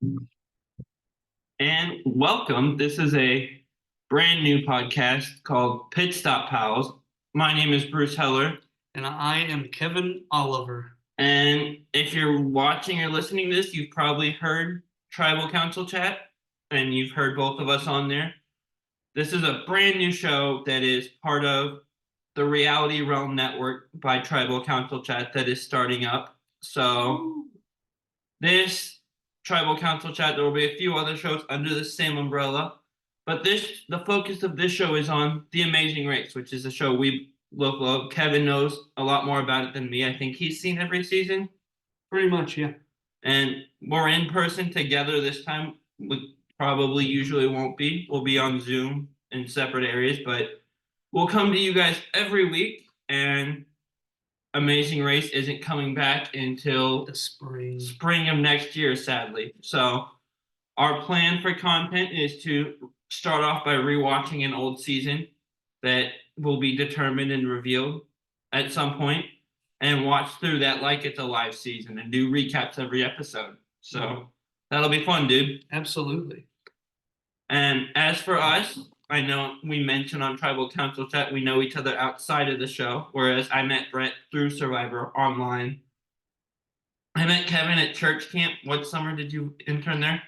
And welcome. This is a brand new podcast called Pit Stop Pals. My name is Bruce Heller. And I am Kevin Oliver. And if you're watching or listening to this, you've probably heard Tribal Council Chat, and you've heard both of us on there. This is a brand new show that is part of the Reality Realm Network by Tribal Council Chat that is starting up. So, this Tribal Council Chat, there will be a few other shows under the same umbrella. But the focus of this show is on The Amazing Race, which is a show we love. Kevin knows a lot more about it than me. I think he's seen every season. Pretty much, yeah. And we're in person together this time. We probably usually won't be. We'll be on Zoom in separate areas, but we'll come to you guys every week. And Amazing Race isn't coming back until The spring of next year, sadly. So our plan for content is to start off by rewatching an old season that will be determined and revealed at some point, and watch through that like it's a live season and do recaps every episode. So that'll be fun, dude. Absolutely. And as for us, I know we mentioned on Tribal Council Chat we know each other outside of the show, whereas I met Brett through Survivor online. I met Kevin at church camp. What summer did you intern there?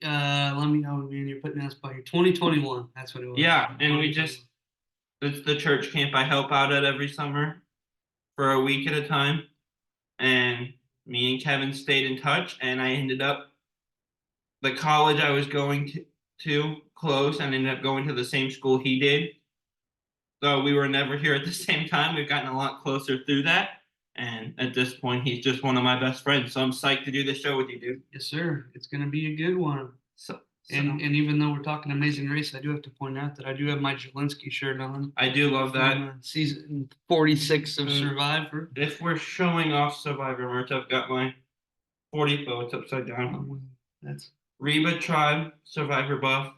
Let me know, man. You're putting us by 2021. That's what it was. Yeah, and it's the church camp I help out at every summer for a week at a time. And me and Kevin stayed in touch, and I ended up, the college I was going to close, and ended up going to the same school he did. So we were never here at the same time. We've gotten a lot closer through that. And at this point, he's just one of my best friends. So I'm psyched to do this show with you, dude. Yes, sir. It's going to be a good one. So And even though we're talking Amazing Race, I do have to point out that I do have my Jelinski shirt on. I do love that. Season 46 of Survivor. If we're showing off Survivor merch, I've got my 40. Oh, it's upside down. That's Reba Tribe, Survivor buff.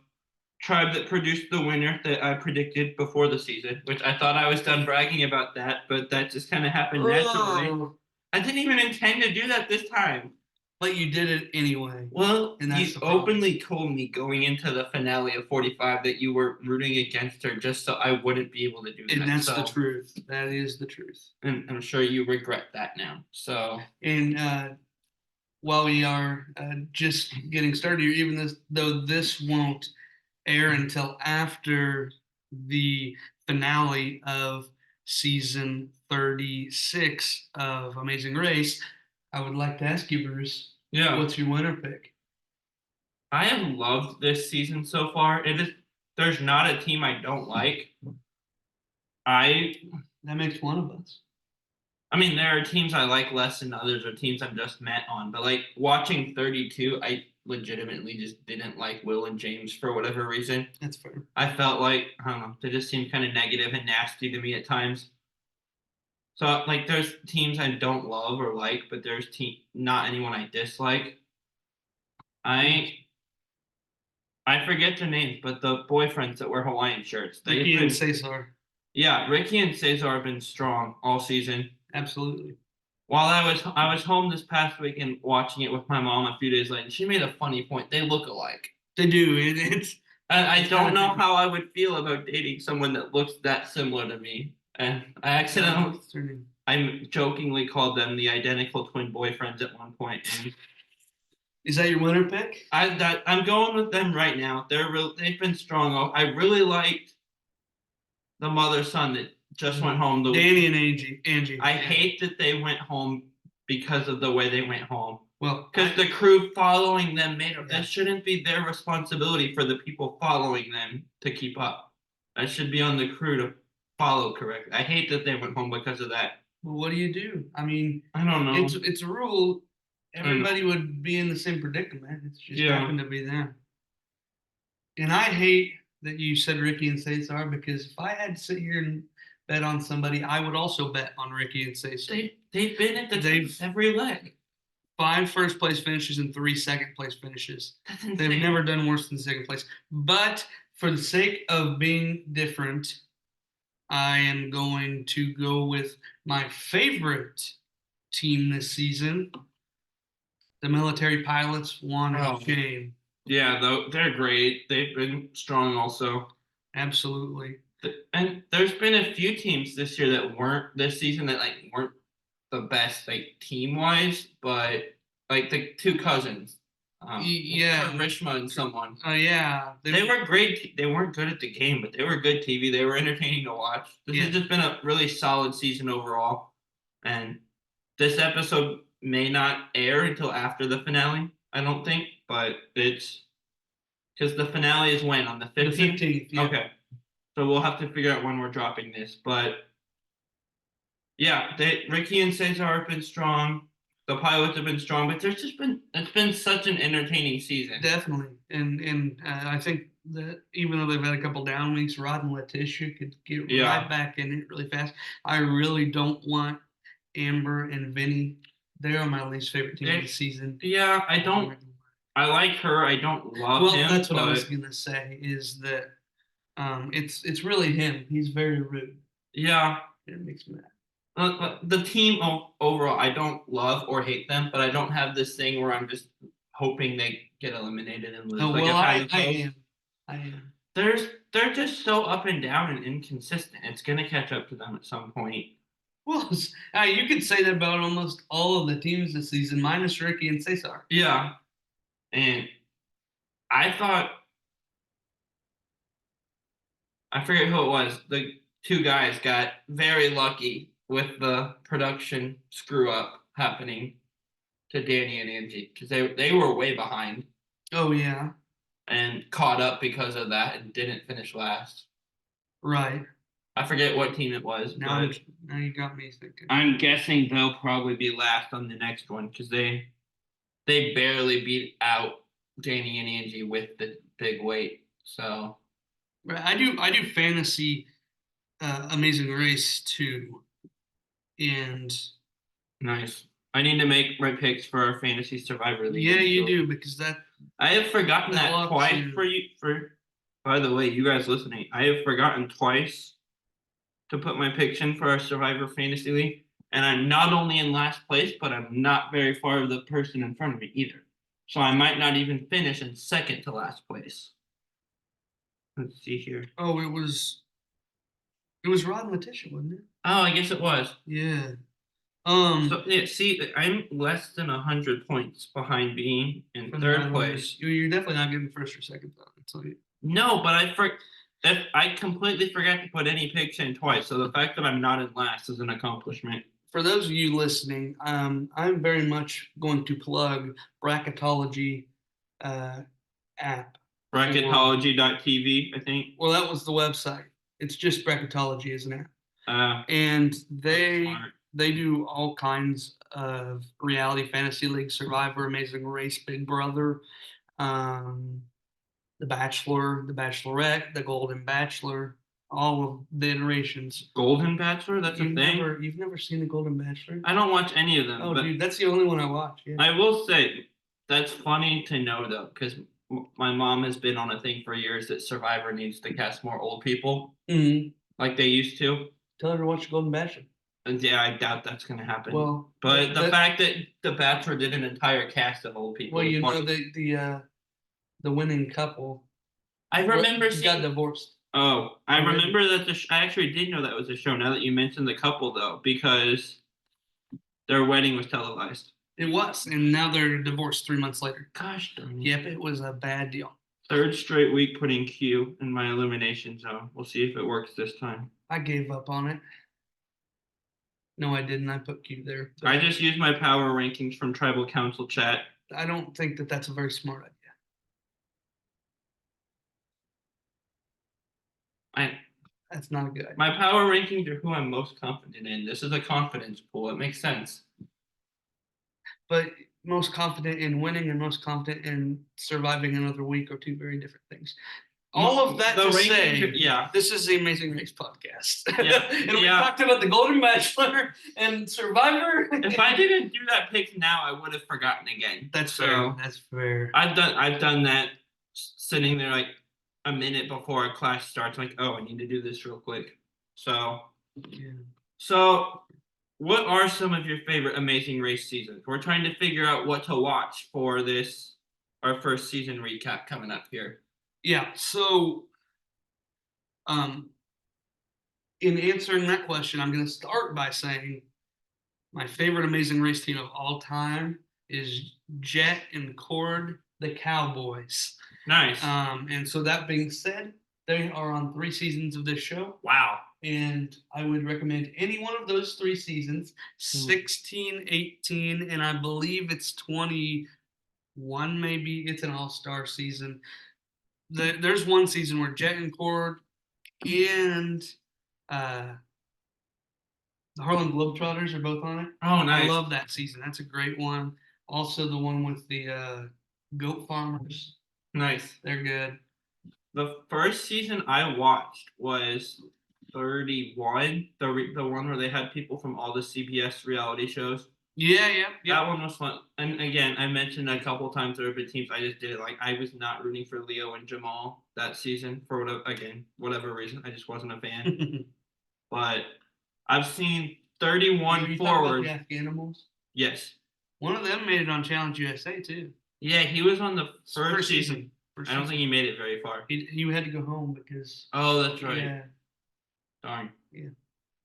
Tribe that produced the winner that I predicted before the season, which I thought I was done bragging about that, but that just kind of happened naturally. I didn't even intend to do that this time. But you did it anyway. Well, you openly told me going into the finale of 45 that you were rooting against her just so I wouldn't be able to do that. And that's the truth. That is the truth. And I'm sure you regret that now. So. And while we are just getting started here, even though this won't air until after the finale of season 36 of Amazing Race, I would like to ask you, Bruce, what's your winner pick? I have loved this season so far. There's not a team I don't like. That makes one of us. I mean, there are teams I like less than others, or teams I'm just met on. But like watching 32, I legitimately just didn't like Will and James for whatever reason. That's fair. I felt like, I don't know, they just seemed kind of negative and nasty to me at times. So like there's teams I don't love or like, but there's not anyone I dislike. I forget their names, but the boyfriends that wear Hawaiian shirts. Ricky and Cesar. Yeah, Ricky and Cesar have been strong all season. Absolutely. While I was home this past weekend watching it with my mom a few days later, and she made a funny point. They look alike. They do. I don't know how I would feel about dating someone that looks that similar to me. And I jokingly called them the identical twin boyfriends at one point. And is that your winner pick? I'm going with them right now. They've been strong. I really liked the mother-son that just went home. Danny and Angie. I hate that they went home because of the way they went home. Well, because the crew following them that shouldn't be their responsibility for the people following them to keep up. That should be on the crew to follow correctly. I hate that they went home because of that. Well, what do you do? I mean, I don't know. It's a rule. Everybody would be in the same predicament. It's just happened to be them. And I hate that you said Ricky and Cesar, because if I had to sit here and bet on somebody, I would also bet on Ricky and Cesar. They've been at every leg. 5 first place finishes and 3 second place finishes. They've never done worse than second place. But for the sake of being different, I am going to go with my favorite team this season, The military pilots want a Oh. shame. Yeah, though they're great. They've been strong also. Absolutely. And there's been a few teams this year that weren't this season that like weren't the best like team wise, but like the two cousins, Yeah. Rishma and someone. Yeah. They were great. They weren't good at the game, but they were good TV. They were entertaining to watch. This Yeah. has just been a really solid season overall. And this episode may not air until after the finale, I don't think, but it's because the finale is when on the The 15th? 15th. Yeah. Okay. So we'll have to figure out when we're dropping this. But yeah, Ricky and Cesar have been strong. The pilots have been strong, but it's been such an entertaining season. Definitely. And I think that even though they've had a couple down weeks, Rod and Letitia could get Yeah. right back in it really fast. I really don't want Amber and Vinny. They're my least favorite team of the season. Yeah, I like her. I don't love Well, him. that's what I but was gonna say is that it's really him. He's very rude. yeah, It makes me mad. the team overall, I don't love or hate them, but I don't have this thing where I'm just hoping they get eliminated and lose. Oh Like well, if I goes, am. I am. they're just so up and down and inconsistent. It's gonna catch up to them at some point. Well, you could say that about almost all of the teams this season, minus Ricky and Cesar. Yeah, and I thought I forget who it was. The two guys got very lucky with the production screw up happening to Danny and Angie because they were way behind Oh yeah, and caught up because of that and didn't finish last. right. I forget what team it was, Now, but now you got me thinking. I'm guessing they'll probably be last on the next one because they barely beat out Danny and Angie with the big weight. So Right, I do fantasy Amazing Race too, and nice. I need to make my picks for our fantasy survivor league. yeah, you do because that I have forgotten That that locks twice you. for you. By the way, you guys listening, I have forgotten twice to put my picks in for our Survivor Fantasy League, and I'm not only in last place, but I'm not very far of the person in front of me either. So I might not even finish in second to last place. Let's see here. oh it was Rod and Letitia, wasn't it? Oh, I guess it was. Yeah. So yeah, see, I'm less than 100 points behind being in from third Rod and place. You're definitely not getting first or second though. I'll tell you. No, but I completely forgot to put any picks in twice. So the fact that I'm not in last is an accomplishment. For those of you listening, I'm very much going to plug Bracketology app. Bracketology.tv, I think. Well, that was the website. It's just Bracketology as an app, and Smart. they do all kinds of reality fantasy league, Survivor, Amazing Race, Big Brother, um, The Bachelor, The Bachelorette, The Golden Bachelor, all of the iterations. Golden Bachelor, that's a thing. You've never seen The Golden Bachelor? I don't watch any of them. Oh, but dude, that's the only one I watch. Yeah. I will say that's funny to know though, because my mom has been on a thing for years that Survivor needs to cast more old people Mhm. like they used to. Tell her to watch Golden Bachelor. And yeah, I doubt that's going to happen. Well, but the fact that The Bachelor did an entire cast of old people. Well, is you know funny. the winning couple. I remember got divorced. Oh, I remember that I actually did know that was a show. Now that you mentioned the couple, though, because their wedding was televised. It was, and now they're divorced 3 months later. Gosh darn it. Yep, it was a bad deal. Third straight week putting Q in my elimination zone. We'll see if it works this time. I gave up on it. No, I didn't. I put Q there. I just used my power rankings from Tribal Council chat. I don't think that that's a very smart idea. That's not a good idea. My power rankings are who I'm most confident in. This is a confidence pool. It makes sense. But most confident in winning and most confident in surviving another week are two very different things. All of that to say, yeah, this is the Amazing Race podcast. Yeah, and we talked about the Golden Bachelor and Survivor. If I didn't do that pick now, I would have forgotten again. That's fair. That's fair. I've done that sitting there like a minute before a class starts, like, oh, I need to do this real quick. So, yeah. So what are some of your favorite Amazing Race seasons? We're trying to figure out what to watch for this our first season recap coming up here. Yeah. So, um, in answering that question, I'm going to start by saying my favorite Amazing Race team of all time is Jet and Cord, the Cowboys. Nice. And so that being said, they are on 3 seasons of this show. Wow. And I would recommend any one of those 3 seasons, 16, 18, and I believe it's 21, maybe. It's an all-star season. There's one season where Jet and Cord and uh, the Harlem Globetrotters are both on it. Oh, nice. I love that season. That's a great one. Also, the one with the goat farmers. Nice. They're good. The first season I watched was 31, the one where they had people from all the CBS reality shows. Yeah. That one was fun. And again, I mentioned a couple times there have been teams I just did it. Like I was not rooting for Leo and Jamal that season for whatever reason. I just wasn't a fan. But I've seen 31 you forward. The Animals? Yes. One of them made it on Challenge USA too. Yeah, he was on the first season. Season. I don't think he made it very far. He had to go home because. Oh, that's right. Yeah. Darn. Yeah.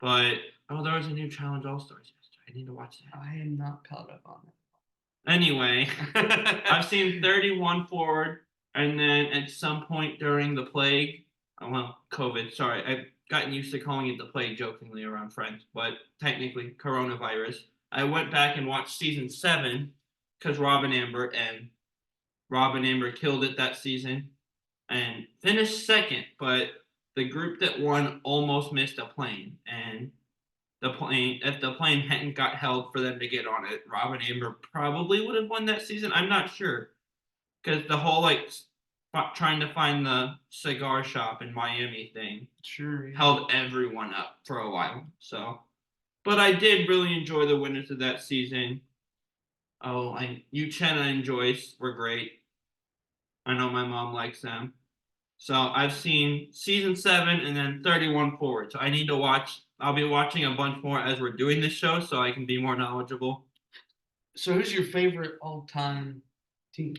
But there was a new Challenge All Stars yesterday. I need to watch that. I am not caught up on it. Anyway, I've seen 31 forward, and then at some point during the plague, COVID. Sorry, I've gotten used to calling it the plague jokingly around friends, but technically coronavirus. I went back and watched season 7 because Robin Amber killed it that season and finished second, but the group that won almost missed a plane, and if the plane hadn't got held for them to get on it, Robin Amber probably would have won that season. I'm not sure because the whole trying to find the cigar shop in Miami thing held everyone up for a while. So, but I did really enjoy the winners of that season. Uchenna and Joyce were great. I know my mom likes them. So I've seen season 7 and then 31 forward. So I need to watch. I'll be watching a bunch more as we're doing this show so I can be more knowledgeable. So who's your favorite all-time team?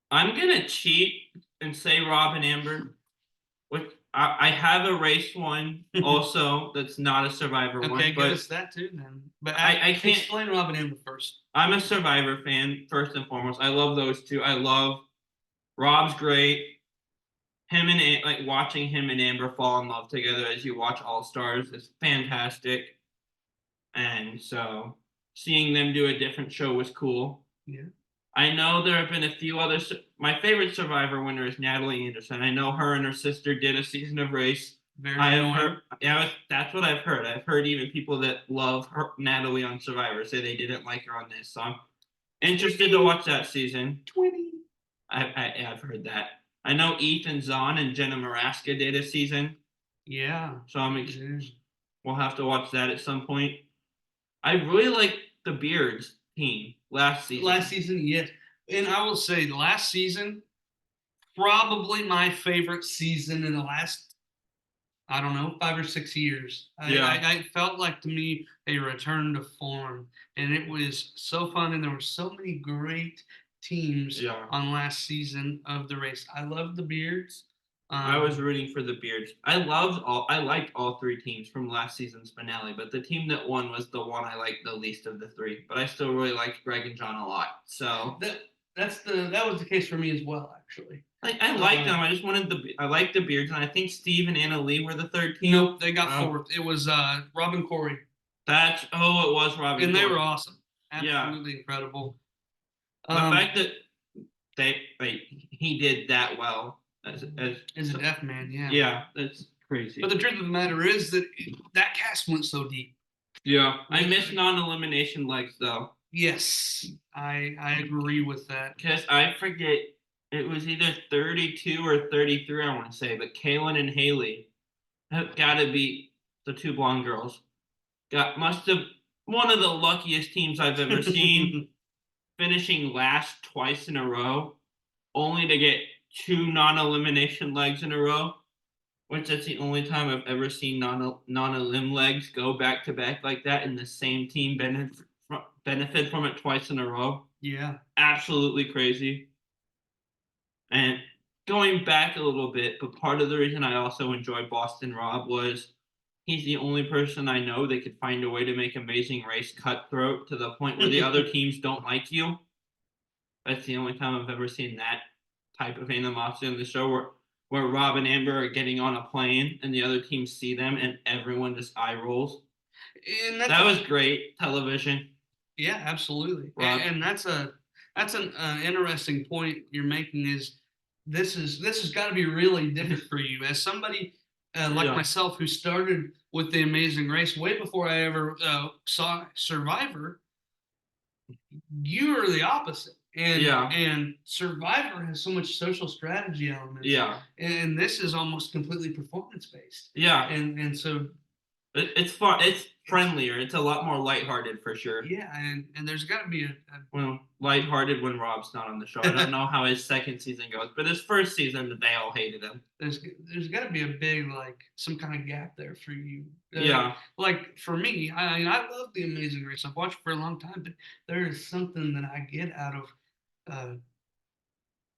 I'm going to cheat and say Rob and Amber. Which I have a race one also that's not a Survivor one. Okay, give us that too then. But I can't explain Rob and Amber first. I'm a Survivor fan first and foremost. I love those two. I love Rob's great. Him and watching him and Amber fall in love together as you watch All Stars is fantastic. And so seeing them do a different show was cool. Yeah. I know there have been a few others. My favorite Survivor winner is Natalie Anderson. I know her and her sister did a season of race. I have heard. Yeah, that's what I've heard. I've heard even people that love Natalie on Survivor say they didn't like her on this. So I'm interested to watch that season. 20. I've heard that. I know Ethan Zahn and Jenna Maraska did a season. Yeah. So we'll have to watch that at some point. I really like the Beards team last season. Yes. And I will say last season, probably my favorite season in the last, 5 or 6 years. I felt like to me a return to form. And it was so fun. And there were so many great teams on last season of the race. I love the Beards. I was rooting for the Beards. I liked all 3 teams from last season's finale, but the team that won was the one I liked the least of the 3. But I still really liked Greg and John a lot. So that was the case for me as well, actually. I liked them. I just I liked the Beards, and I think Steve and Anna Lee were the 3rd team. Nope, they got 4th. It was Rob and Corey. It was Rob and Corey. They were awesome. Absolutely incredible. The fact that he did that well as a deaf man, yeah. Yeah, that's crazy. But the truth of the matter is that cast went so deep. Yeah, I miss non-elimination legs though. Yes, I agree with that. Because I forget, it was either 32 or 33, I want to say, but Kaylin and Haley have got to be the 2 blonde girls. Must have one of the luckiest teams I've ever seen. Finishing last twice in a row, only to get 2 non-elimination legs in a row. which that's the only time I've ever seen non-elim legs go back to back like that, and the same team benefit from it twice in a row. Yeah. Absolutely crazy. And going back a little bit, but part of the reason I also enjoy Boston Rob was he's the only person I know that could find a way to make Amazing Race cutthroat to the point where the other teams don't like you. That's the only time I've ever seen that type of animosity on the show where Rob and Amber are getting on a plane and the other teams see them and everyone just eye rolls. And That was great television. yeah, absolutely. Rob. And that's an interesting point you're making. Is this has got to be really different for you as somebody like Yeah. myself who started with the Amazing Race way before I ever saw Survivor. You are the opposite. Yeah. And Survivor has so much social strategy elements. Yeah. And this is almost completely performance based. Yeah. And so It's fun. It's friendlier. It's a lot more lighthearted for sure. yeah, and there's got to be Well, lighthearted when Rob's not on the show. I don't know how his second season goes, but his first season, they all hated him. there's got to be a big like some kind of gap there for you. Yeah. Like for me, I mean, I love The Amazing Race. I've watched it for a long time, but there is something that I get out of uh,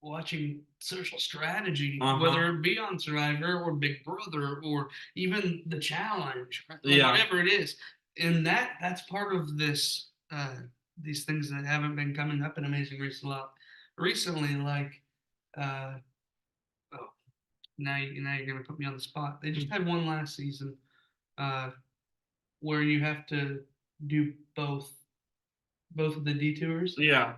watching social strategy, whether it be on Survivor or Big Brother or even the challenge, or Yeah. whatever it is. And that's part of this these things that haven't been coming up in Amazing Race a lot recently, like oh, now you're gonna put me on the spot. They just had one last season where you have to do both of the detours. Yeah.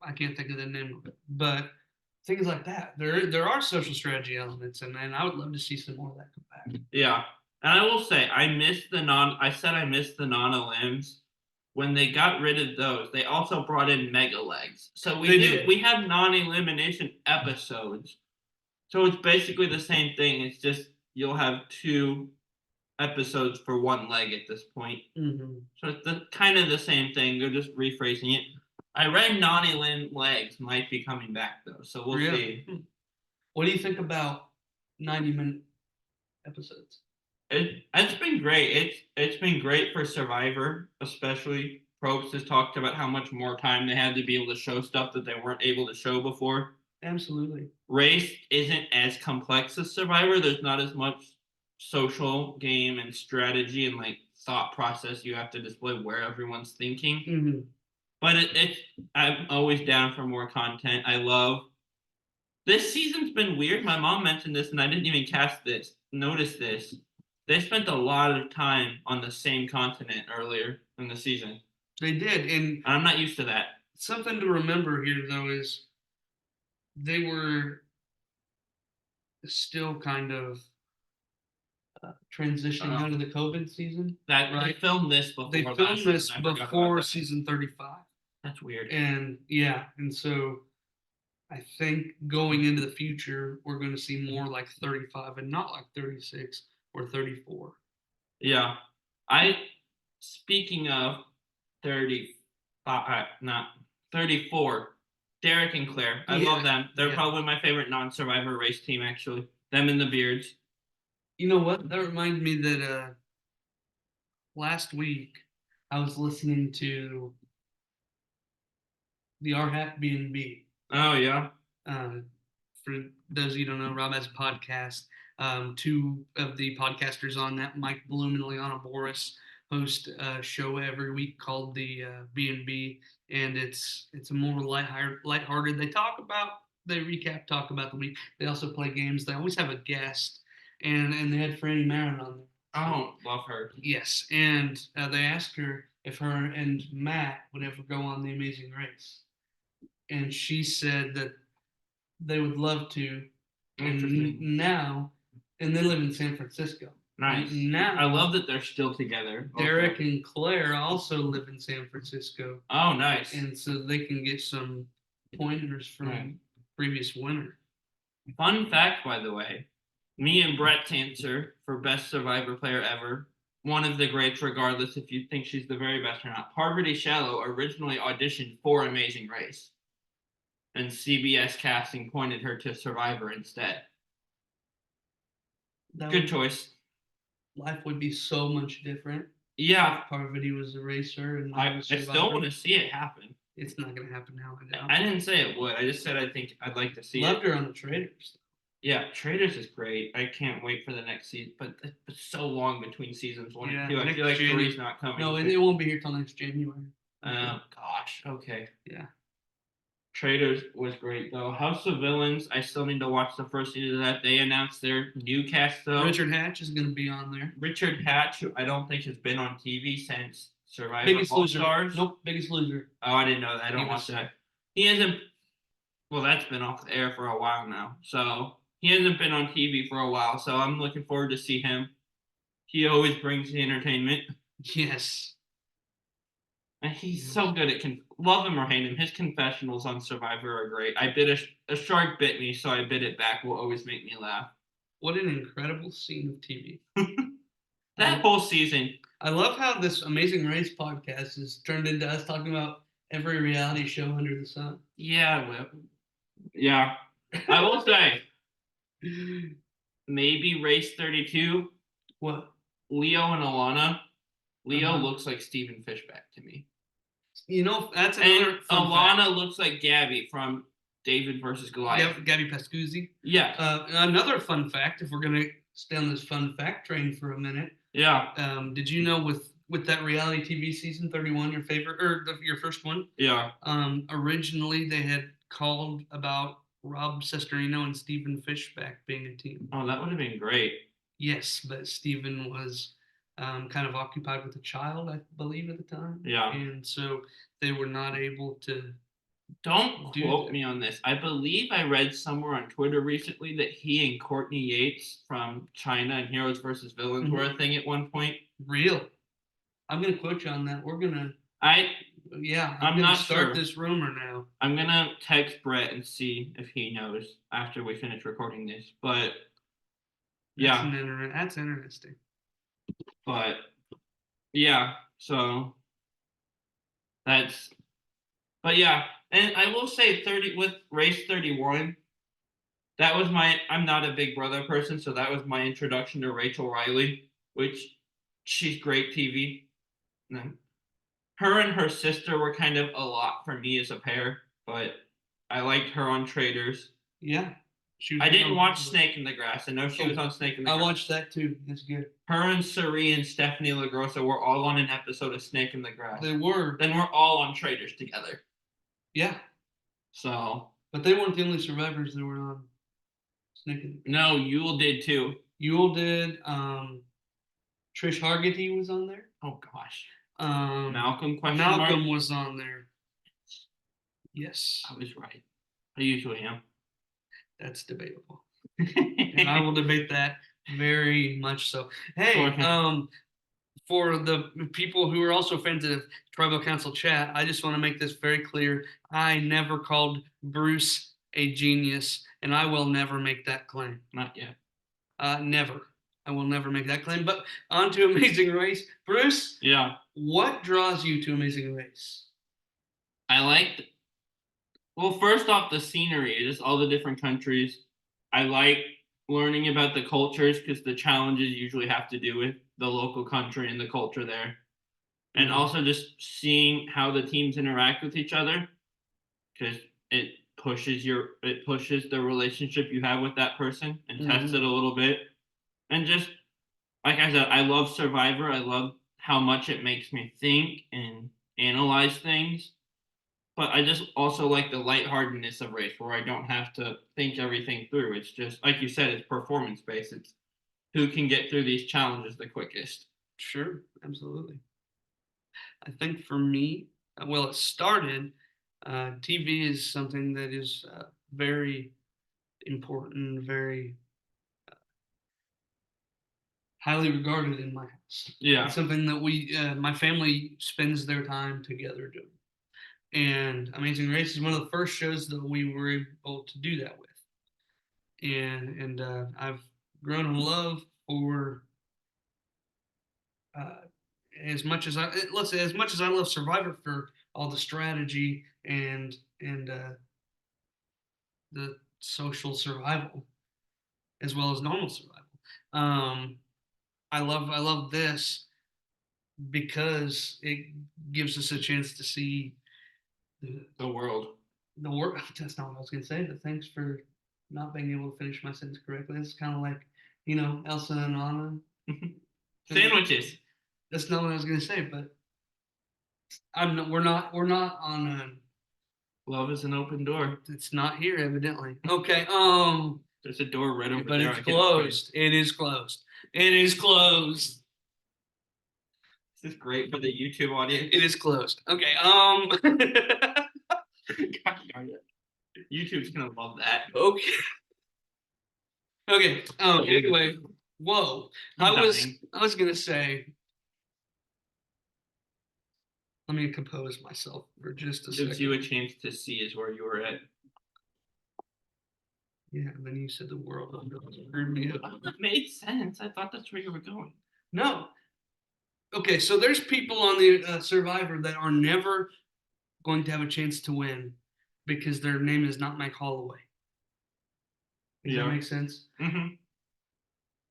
I can't think of the name of it, but things like that. There are social strategy elements, and I would love to see some more of that come back. Yeah. And I will say, I missed the non-elims. When they got rid of those, they also brought in mega legs. So They did. we have non-elimination episodes. So it's basically the same thing. It's just you'll have 2 episodes for 1 leg at this point. Mm-hmm. So it's kind of the same thing. They're just rephrasing it. I read non-elim legs might be coming back though, so we'll see. What do you think about 90-minute episodes? It's been great. It's been great for Survivor, especially. Probst has talked about how much more time they had to be able to show stuff that they weren't able to show before. Absolutely. Race isn't as complex as Survivor. There's not as much social game and strategy and like thought process you have to display where everyone's thinking. Mm-hmm. But I'm always down for more content. I love this season's been weird. My mom mentioned this, and I didn't even notice this. They spent a lot of time on the same continent earlier in the season. They did, and I'm not used to that. something to remember here though is they were still kind of transitioning out of the COVID season. That right? They filmed this before. They filmed this before season 35. That's weird. And yeah, and so I think going into the future, we're going to see more like 35 and not like 36 or 34. Yeah. Speaking of 35, not 34, Derek and Claire. I love them. They're probably my favorite non-Survivor race team, actually. Them and the Beards. You know what? That reminds me that last week I was listening to the RHAP B&B. Oh, yeah. For those of you who don't know, Rob has a podcast. 2 of the podcasters on that, Mike Bloom and Liana Boris, host a show every week called the B&B, and it's a more lighthearted. They talk about the week. They also play games. They always have a guest, and they had Franny Marin on there. Oh, love her. Yes, and they asked her if her and Matt would ever go on The Amazing Race, and she said that they would love to. And now, and they live in San Francisco. Nice. Now, I love that they're still together. Derek and Claire also live in San Francisco. Oh, nice. And so they can get some pointers from previous winner. Fun fact, by the way, me and Brett's answer for best Survivor player ever, one of the greats, regardless if you think she's the very best or not. Parvati Shallow originally auditioned for Amazing Race, and CBS casting pointed her to Survivor instead. That Good would, choice. life would be so much different. Yeah, Parvati was a racer and I I was still Survivor. want to see it happen. It's not gonna happen now. I doubt. I didn't say it would. I just said I think I'd like to see Loved it. her on the Traders. Yeah, Traders is great. I can't wait for the next season, but it's so long between seasons 1 and Yeah, 2. I next feel like January. 3's not coming. No, it won't be here till next January. Oh gosh. Okay. Yeah. Traders was great though. House of Villains. I still need to watch the first season of that. They announced their new cast though. Richard Hatch is gonna be on there. Richard Hatch, who I don't think has been on TV since Survivor Biggest All Loser. Stars. Nope, Biggest Loser. Oh, I didn't know that. I don't He watch was- that. He hasn't. Well, that's been off the air for a while now, so he hasn't been on TV for a while. So I'm looking forward to see him. He always brings the entertainment, Yes. and he's so good at love him or hate him. His confessionals on Survivor are great. I bit a shark bit me, so I bit it back. Will always make me laugh. What an incredible scene of TV. That whole season. I love how this Amazing Race podcast has turned into us talking about every reality show under the sun. Yeah, yeah. I will say maybe race 32. What? Leo and Alana. Leo Uh-huh. looks like Stephen Fishback to me. You know, that's another And fun Alana fact. looks like Gabby from David versus Goliath. Gabby Pascuzzi. Yeah. Another fun fact, if we're gonna stay on this fun fact train for a minute, Yeah. did you know with that reality TV season 31, your favorite or your first one? Yeah. Originally they had called about Rob Cesternino and Stephen Fishback being a team. Oh, that would have been great. Yes, but Stephen was kind of occupied with a child, I believe, at the time. Yeah. And so they were not able to. Don't Do quote that. me on this. I believe I read somewhere on Twitter recently that he and Courtney Yates from China and Heroes versus Villains were a thing at one point. Real. I'm gonna quote you on that. We're gonna. I'm I'm gonna not start sure. this rumor now. I'm gonna text Brett and see if he knows after we finish recording this. But yeah, That's interesting. but yeah, so that's but yeah, and I will say 30 with race 31, that was I'm not a Big Brother person, so that was my introduction to Rachel Riley, which she's great TV. And then her and her sister were kind of a lot for me as a pair, but I liked her on Traders. Yeah. I didn't watch Snake in the Grass. I know she was on Snake in the I Grass. watched that too. It's good. Her and Suri and Stephanie LaGrossa were all on an episode of Snake in the Grass. They were. Then we're all on Traders together. Yeah. So. But they weren't the only survivors that were on Snake in the Grass. No, Yule did too. Yule did. Trish Hargitay was on there. Oh gosh. Malcolm was on there. Yes. I was right. I usually am. That's debatable. And I will debate that very much so. Hey, for the people who are also fans of Tribal Council Chat, I just want to make this very clear. I never called Bruce a genius, and I will never make that claim. Not yet. Never. I will never make that claim. But on to Amazing Race. Bruce? Yeah. What draws you to Amazing Race? I liked. Well, first off, the scenery, just all the different countries. I like learning about the cultures because the challenges usually have to do with the local country and the culture there. And also just seeing how the teams interact with each other because it pushes the relationship you have with that person and tests it a little bit. And just like I said, I love Survivor. I love how much it makes me think and analyze things. But I just also like the lightheartedness of race where I don't have to think everything through. It's just, like you said, it's performance based. It's who can get through these challenges the quickest. Sure, absolutely. I think for me, well, it started, TV is something that is very important, very highly regarded in my house. Yeah. It's something that my family spends their time together doing. And Amazing Race is one of the first shows that we were able to do that with. And I've grown in love for as much as I love Survivor for all the strategy and the social survival, as well as normal survival. I love this because it gives us a chance to see The world. the work. That's not what I was going to say, but thanks for not being able to finish my sentence correctly. It's kind of like, Elsa and Anna. Sandwiches. That's not what I was going to say, but we're not on a, Love is an open door. it's not here evidently. Okay. There's a door right over But there. it's closed. It is closed. It is closed. This is great for the YouTube audience. It is closed. Okay. Gosh darn it. YouTube's gonna love that. Okay. Okay. Anyway, whoa. I'm I dying. was gonna say. Let me compose myself for just a Gives second. you a chance to see is where you were at. Yeah, and then you said the world screwed me up. That made sense. I thought that's where you were going. No. Okay, so there's people on the Survivor that are never going to have a chance to win because their name is not Mike Holloway. Does that make sense? Mm-hmm.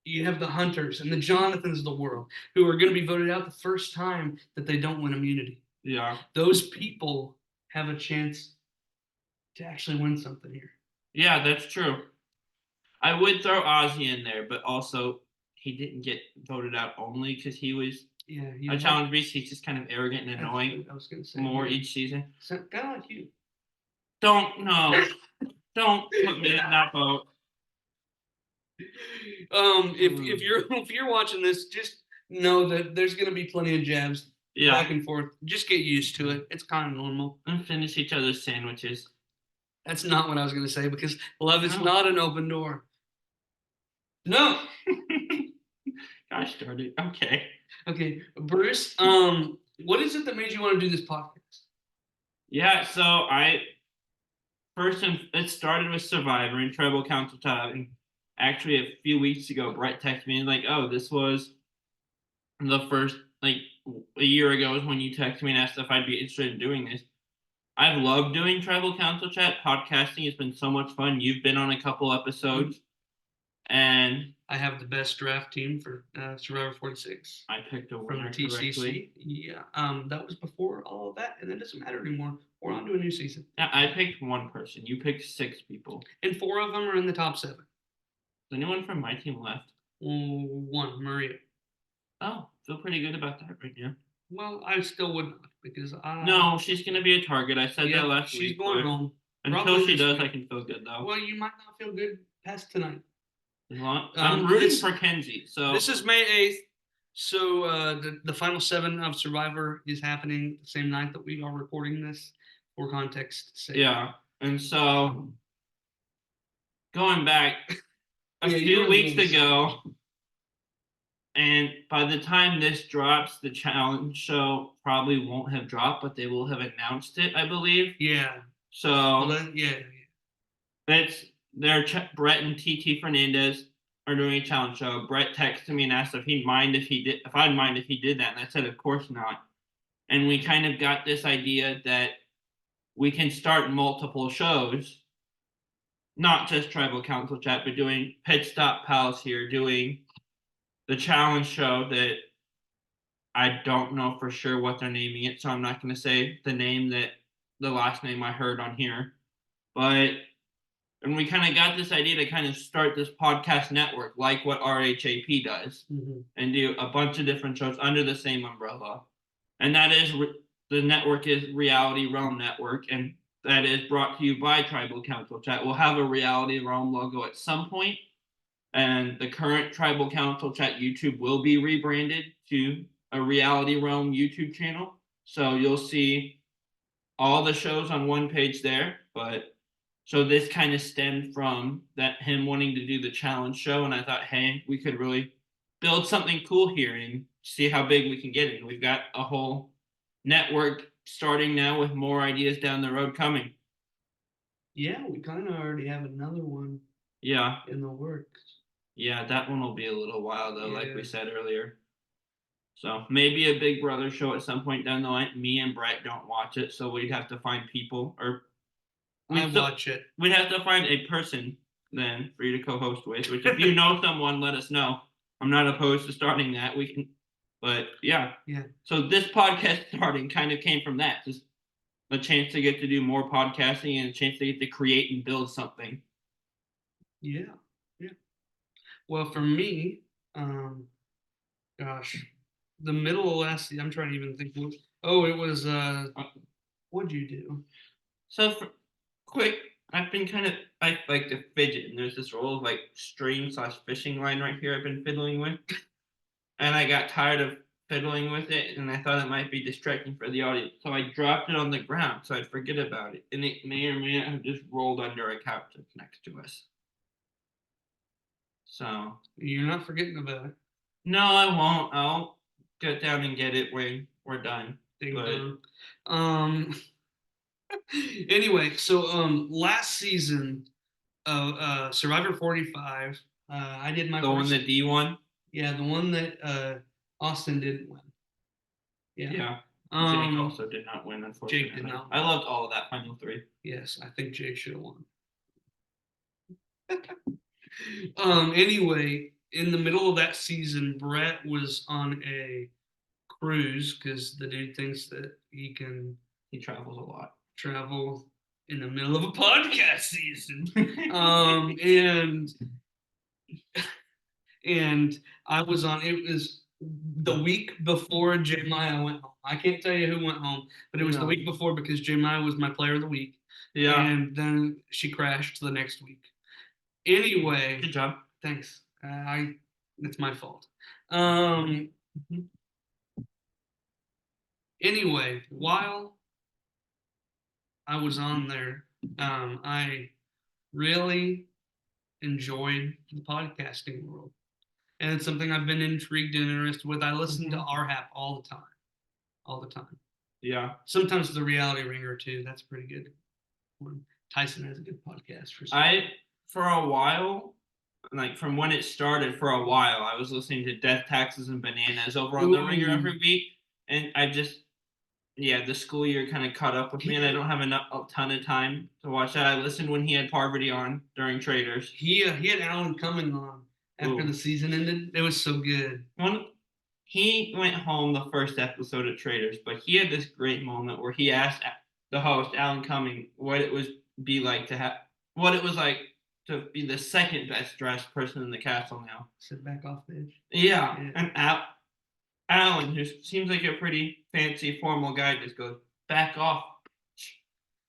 You have the Hunters and the Jonathans of the world who are going to be voted out the first time that they don't win immunity. Yeah. Those people have a chance to actually win something here. Yeah, that's true. I would throw Ozzy in there, but also he didn't get voted out only because he was a challenge beast. He's just kind of arrogant and annoying. I was going to say more each season. kind of like you. Don't put me in that boat. If you're watching this, just know that there's going to be plenty of jabs back and forth. Just get used to it. It's kind of normal. And finish each other's sandwiches. That's not what I was going to say because love is not an open door. No. Gosh darn it. Okay. Okay, Bruce. What is it that made you want to do this podcast? Yeah, so it started with Survivor and Tribal Council Chat. Actually, a few weeks ago, Brett texted me like, "Oh, this was the first a year ago is when you texted me and asked if I'd be interested in doing this." I've loved doing Tribal Council Chat. Podcasting has been so much fun. You've been on a couple episodes, and I have the best draft team for Survivor 46. I picked a from winner TCC. correctly. Yeah, that was before all of that, and it doesn't matter anymore. We're on to a new season. Yeah, I picked one person. You picked 6 people, and 4 of them are in the top 7. Is anyone from my team left? One, Maria. Oh, feel pretty good about that right now. Well, I still would not because No, she's gonna be a target. I said that last week. She's going home. Until she does, I can feel good though. Well, you might not feel good past tonight. I'm rooting for Kenzie. So this is May 8th. So the final 7 of Survivor is happening the same night that we are recording this. For context sake. Yeah, and so going back a few weeks ago, and by the time this drops, the challenge show probably won't have dropped, but they will have announced it, I believe. Yeah. So it's Brett and TT Fernandez are doing a challenge show. Brett texted me and asked if I'd mind if he did that, and I said of course not. And we kind of got this idea that we can start multiple shows, not just Tribal Council Chat, but doing Pit Stop Pals here, doing the challenge show that I don't know for sure what they're naming it, so I'm not going to say the last name I heard on here. But and we kind of got this idea to kind of start this podcast network like what RHAP does, and do a bunch of different shows under the same umbrella. And that is the network is Reality Realm Network, and that is brought to you by Tribal Council Chat. We'll have a Reality Realm logo at some point, and the current Tribal Council Chat YouTube will be rebranded to a Reality Realm YouTube channel. So you'll see all the shows on one page there. But so this kind of stemmed from him wanting to do the challenge show, and I thought, hey, we could really build something cool here and see how big we can get it. And we've got a whole network starting now with more ideas down the road coming. Yeah, we kind of already have another one. Yeah. In the works. Yeah, that one will be a little while though, like we said earlier. So maybe a Big Brother show at some point down the line. Me and Brett don't watch it, so we'd have to find people, or watch it. We'd have to find a person then for you to co-host with. Which, if you know someone, let us know. I'm not opposed to starting that. We can, but yeah. Yeah. So this podcast starting kind of came from that, just a chance to get to do more podcasting and a chance to get to create and build something. Yeah. Yeah. Well, for me, gosh, the middle of last year, I'm trying to even think. It was, what'd you do? So for quick, I've been I like to fidget, and there's this roll of like string/fishing line right here I've been fiddling with, and I got tired of fiddling with it, and I thought it might be distracting for the audience, so I dropped it on the ground so I'd forget about it, and it may or may not have just rolled under a couch that's next to us. So You're not forgetting about it. no, I won't. I'll get down and get it when we're done. Ding But dong. Anyway, so last season of Survivor 45, I did my the one first. that D won. Yeah, the one that Austin didn't win. Yeah. Yeah. Jake also did not win, unfortunately. Jake did not. I loved all of that final three. Yes, I think Jake should have won. Anyway, in the middle of that season, Brett was on a cruise because the dude thinks that he can He travels a lot. travel in the middle of a podcast season. And I was on. It was the week before Jeremiah went home. I can't tell you who went home, but it was the week before because Jeremiah was my player of the week. Yeah. And then she crashed the next week. Anyway, good job. Thanks. It's my fault. Anyway, while I was on there, I really enjoyed the podcasting world. And it's something I've been intrigued and interested with. I listen to RHAP all the time. All the time. Yeah. Sometimes the Reality Ringer too. That's pretty good. Tyson has a good podcast for for a while, like from when it started, for a while, I was listening to Death, Taxes, and Bananas over on the Ringer every week. And I just the school year kind of caught up with me, and I don't have a ton of time to watch that. I listened when he had Parvati on during Traders. He had Alan Cumming on after the season ended. It was so good. He went home the first episode of Traders, but he had this great moment where he asked the host, Alan Cumming, what it was like to be the second best dressed person in the castle now. Sit back off, bitch. Yeah. And Alan, who seems like a pretty fancy, formal guy, just goes, back off.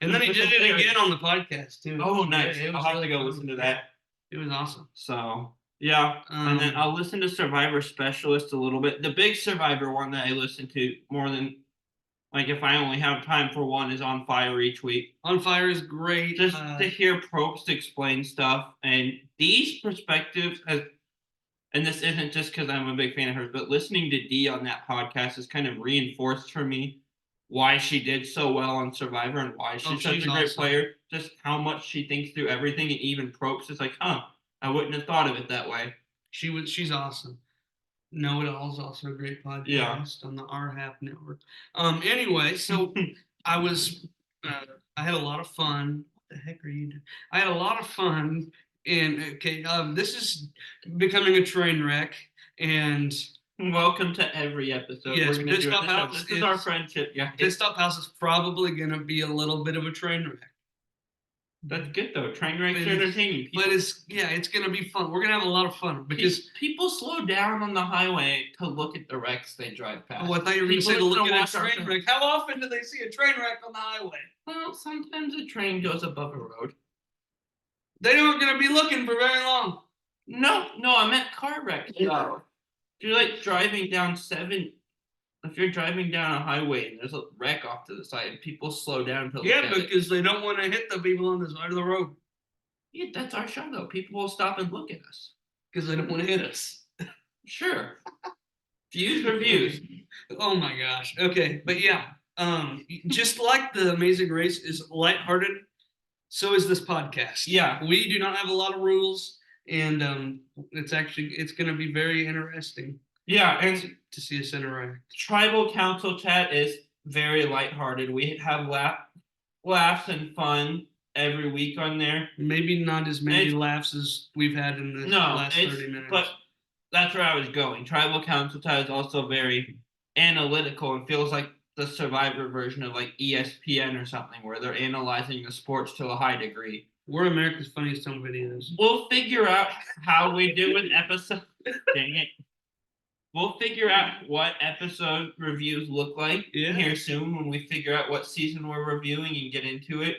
And then he did it again on the podcast, too. Oh, nice. I'll have to go listen to that. It was awesome. So, yeah. And then I'll listen to Survivor Specialist a little bit. The big Survivor one that I listen to more than, like, if I only have time for one, is On Fire each week. On Fire is great. Just to hear Probst explain stuff. And Dee's perspectives, and this isn't just because I'm a big fan of hers, but listening to Dee on that podcast has kind of reinforced for me why she did so well on Survivor and why she's such a great player. Just how much she thinks through everything, and even Probst is like, I wouldn't have thought of it that way. She's awesome. Know It All is also a great podcast on the RHAP network. Anyway, so I had a lot of fun. What the heck are you doing? I had a lot of fun. And this is becoming a train wreck. And welcome to every episode. Yes, we're gonna do this is our friendship. Yeah, Pissed Off House is probably gonna be a little bit of a train wreck. That's good though. Train wrecks are entertaining. But it's gonna be fun. We're gonna have a lot of fun because people slow down on the highway to look at the wrecks they drive past. Oh, I thought you were gonna say to look at a train wreck. How often do they see a train wreck on the highway? Well, sometimes a train goes above a road. They aren't gonna be looking for very long. No, I meant car wrecks. No. If you're like driving down if you're driving down a highway and there's a wreck off to the side, people slow down to look at it. Because they don't want to hit the people on the side of the road. Yeah, that's our show though. People will stop and look at us. Because they don't want to hit us. Sure. Views are views. Oh my gosh. Okay, but yeah. Just like The Amazing Race is lighthearted, so is this podcast. Yeah. We do not have a lot of rules, and it's going to be very interesting. Yeah, and to see us interact. Tribal Council chat is very lighthearted. We have laughs and fun. every week on there. Maybe not as many It's- laughs as we've had in the No, last it's 30 minutes. but that's where I was going. Tribal Council Chat is also very analytical and feels like the Survivor version of like ESPN or something, where they're analyzing the sports to a high degree. We're America's Funniest Home Videos. We'll figure out how we do an episode. Dang it. We'll figure out what episode reviews look like Yeah. here soon when we figure out what season we're reviewing and get into it.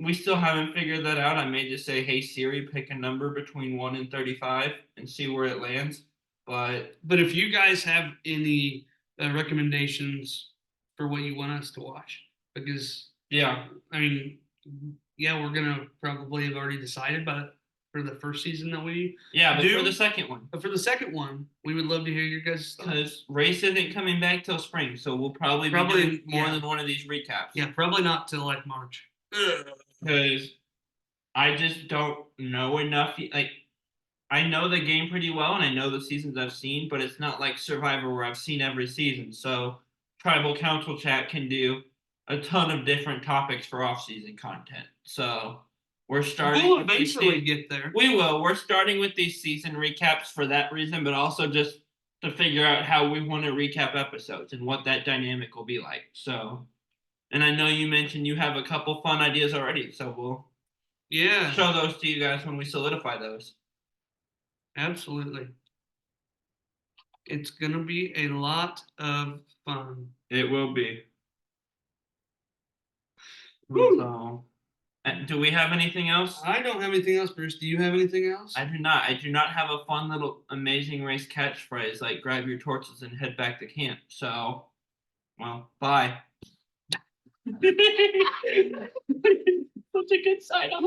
We still haven't figured that out. I may just say, "Hey Siri, pick a number between 1 and 35 and see where it lands." But if you guys have any recommendations for what you want us to watch, because yeah, I mean, yeah, we're gonna probably have already decided, but for the first season that we but do, for the second one, but for the second one, we would love to hear your guys' thoughts. because race isn't coming back till spring, so we'll probably be doing more than one of these recaps. Yeah, probably not till like March. Because I just don't know enough. Like, I know the game pretty well, and I know the seasons I've seen, but it's not like Survivor where I've seen every season. So Tribal Council Chat can do a ton of different topics for off-season content. So we're starting. We'll eventually get there. We will. We're starting with these season recaps for that reason, but also just to figure out how we want to recap episodes and what that dynamic will be like. So, and I know you mentioned you have a couple fun ideas already, so we'll show those to you guys when we solidify those. Absolutely. It's gonna be a lot of fun. It will be. Woo. So, do we have anything else? I don't have anything else, Bruce. Do you have anything else? I do not. I do not have a fun little amazing race catchphrase like "grab your torches and head back to camp." So, well, bye. Such a good sign off.